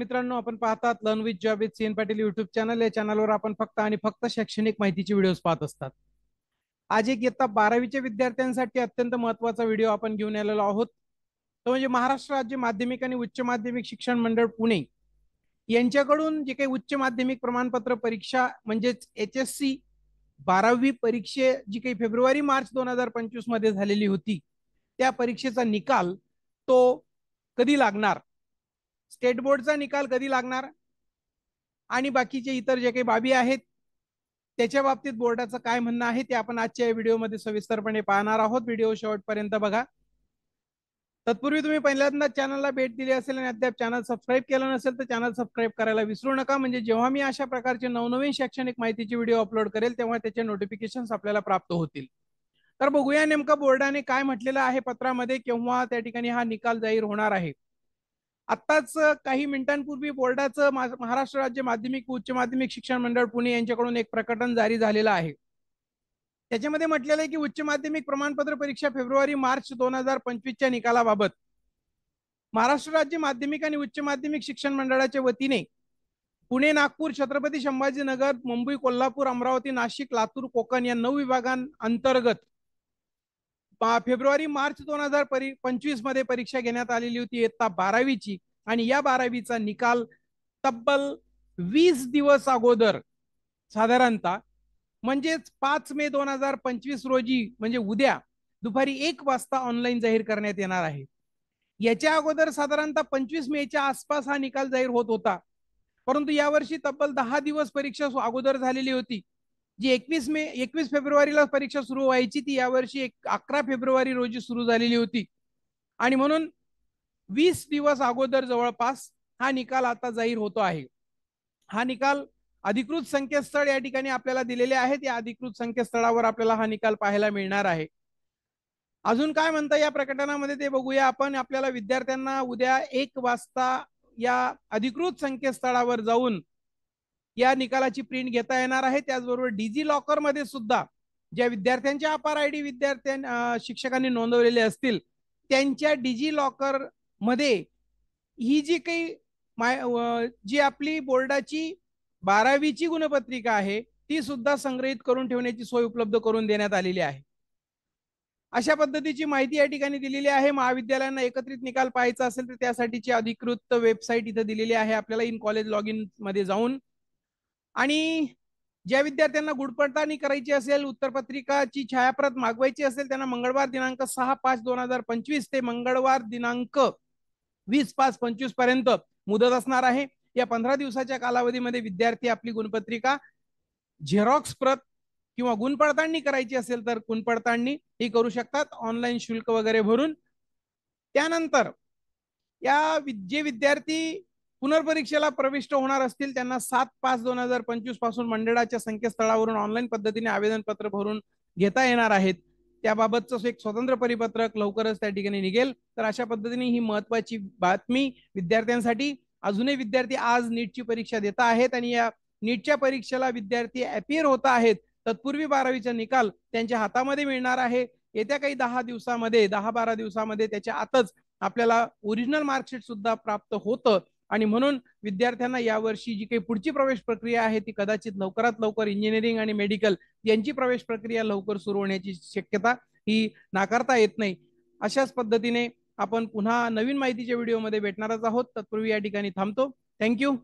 मित्रांनो, आपण पाहतात learn with job with CN Patil YouTube channel. या चॅनलवर आपण फक्त आणि फक्त शैक्षणिक माहितीचे व्हिडिओज पाहत असतात. आज एक इयत्ता 12वीच्या विद्यार्थ्यांसाठी अत्यंत महत्त्वाचा व्हिडिओ आपण घेऊन आलेलो आहोत. तो म्हणजे महाराष्ट्र राज्य माध्यमिक आणि उच्च माध्यमिक शिक्षण मंडळ पुणे यांच्याकडून जे काही उच्च माध्यमिक प्रमाणपत्र परीक्षा म्हणजेच HSC 12वी परीक्षे जी काही फेब्रुवारी मार्च 2025 मध्ये झालेली होती, त्या परीक्षेचा निकाल तो कधी लागणार, स्टेट बोर्डचा निकाल कधी लागणार आणि बाकीचे इतर जे काही बाबी आहेत त्याच्या बाबतीत बोर्डाचं काय म्हणणं आहे ते आपण आजच्या व्हिडिओमध्ये सविस्तरपणे पाहणार आहोत. व्हिडिओ शेवटपर्यंत बघा. तत्पूर्वी तुम्ही पहिल्यांदा चॅनलला भेट दिली असेल आणि अद्याप चॅनल सबस्क्राईब केलं नसेल तर चॅनल सबस्क्राईब करायला विसरू नका, म्हणजे जेव्हा मी अशा प्रकारचे नवनवीन शैक्षणिक माहितीचे व्हिडिओ अपलोड करेल तेव्हा त्याचे नोटिफिकेशन्स आपल्याला प्राप्त होतील. तर बघूया नेमका बोर्डाने काय म्हटलेलं आहे पत्रामध्ये, केव्हा त्या ठिकाणी हा निकाल जाहीर होणार आहे. आत्ताच काही मिनिटांपूर्वी बोर्डाचं महाराष्ट्र राज्य माध्यमिक उच्च माध्यमिक शिक्षण मंडळ पुणे यांच्याकडून एक प्रकटन जारी झालेलं आहे. त्याच्यामध्ये म्हटलेलं आहे की उच्च माध्यमिक प्रमाणपत्र परीक्षा फेब्रुवारी मार्च 2025च्या निकालाबाबत महाराष्ट्र राज्य माध्यमिक आणि उच्च माध्यमिक शिक्षण मंडळाच्या वतीने पुणे, नागपूर, छत्रपती संभाजीनगर, मुंबई, कोल्हापूर, अमरावती, नाशिक, लातूर, कोकण या 9 विभागांअंतर्गत फेब्रुवारी मार्च 2025 मध्ये परीक्षा घेण्यात आलेली होती इयत्ता 12वीची. आणि या 12वीचा निकाल तब्बल 20 दिवस अगोदर, साधारणतः म्हणजेच 5 मे 2025 रोजी, म्हणजे उद्या दुपारी 1 वाजता ऑनलाईन जाहीर करण्यात येणार आहे. याच्या अगोदर साधारणतः 25 मेच्या आसपास हा निकाल जाहीर होत होता, परंतु यावर्षी तब्बल 10 दिवस परीक्षा अगोदर झालेली होती. जी 21 फेब्रुवारीला परीक्षा सुरू व्हायची ती यावर्षी 11 फेब्रुवारी रोजी सुरू झालेली होती. आणि म्हणून 20 दिवस अगोदर जवळपास हा निकाल आता जाहीर होतो आहे. हा निकाल अधिकृत संकेतस्थळ या ठिकाणी आपल्याला दिलेले आहेत. या अधिकृत संकेतस्थळावर आपल्याला हा निकाल पाहायला मिळणार आहे. अजून काय म्हणता या प्रकटनामध्ये ते बघूया आपण. आपल्याला विद्यार्थ्यांना उद्या 1 वाजता या अधिकृत संकेतस्थळावर जाऊन या निकालाची प्रिंट घेता येणार आहे. त्याचबरोबर डिजी लॉकर मध्ये सुद्धा ज्या विद्यार्थ्यांच्या अपार आयडी शिक्षकांनी नोंदवलेले असतील त्यांच्या डिजी लॉकर मध्ये ही जी काही जी आपली बोर्डाची 12वीची गुणपत्रिका आहे ती सुद्धा संग्रहित करून ठेवण्याची सोय उपलब्ध करून देण्यात आलेली आहे. अशा पद्धतीची माहिती या ठिकाणी दिलेली आहे. महाविद्यालयांना एकत्रित निकाल पाहायचा असेल तर त्यासाठीची अधिकृत वेबसाईट इथे दिलेली आहे. आपल्याला इन कॉलेज लॉग इन मध्ये जाऊन आणि ज्या विद्यार्थ्यांना गुणपडताळणी करायची असेल, उत्तरपत्रिकाची छायाप्रत मागवायची असेल, त्यांना मंगळवार दिनांक 6/5/2025 ते मंगळवार दिनांक 20/5/25 पर्यंत मुदत असणार आहे. या 15 दिवसाच्या कालावधीमध्ये विद्यार्थी आपली गुणपत्रिका झेरॉक्स प्रत किंवा गुणपडताळणी करायची असेल तर गुणपडताळणी ही करू शकतात ऑनलाईन शुल्क वगैरे भरून. त्यानंतर या जे विद्यार्थी पुनर्परीक्षेला प्रविष्ट होणार असतील त्यांना 7/5/2025 पासून मंडळाच्या संकेतस्थळावरून ऑनलाईन पद्धतीने आवेदनपत्र भरून घेता येणार आहेत. त्याबाबतचं एक स्वतंत्र परिपत्रक लवकरच त्या ठिकाणी निघेल. तर अशा पद्धतीने ही महत्वाची बातमी विद्यार्थ्यांसाठी. अजूनही विद्यार्थी आज नीटची परीक्षा देत आहेत आणि या नीटच्या परीक्षेला विद्यार्थी अपियर होत आहेत. तत्पूर्वी 12वीचा निकाल त्यांच्या हातामध्ये मिळणार आहे. येत्या काही 10-12 दिवसामध्ये त्याच्या आतच आपल्याला ओरिजिनल मार्कशीट सुद्धा प्राप्त होतं. आणि म्हणून विद्यार्थ्यांना यावर्षी जी काही पुढची प्रवेश प्रक्रिया आहे ती कदाचित लवकरात लवकर इंजिनिअरिंग आणि मेडिकल यांची प्रवेश प्रक्रिया लवकर सुरू होण्याची शक्यता ही नाकारता येत नाही. अशाच पद्धतीने आपण पुन्हा नवीन माहितीच्या व्हिडिओमध्ये भेटणारच आहोत. तत्पूर्वी या ठिकाणी थांबतो. थँक्यू.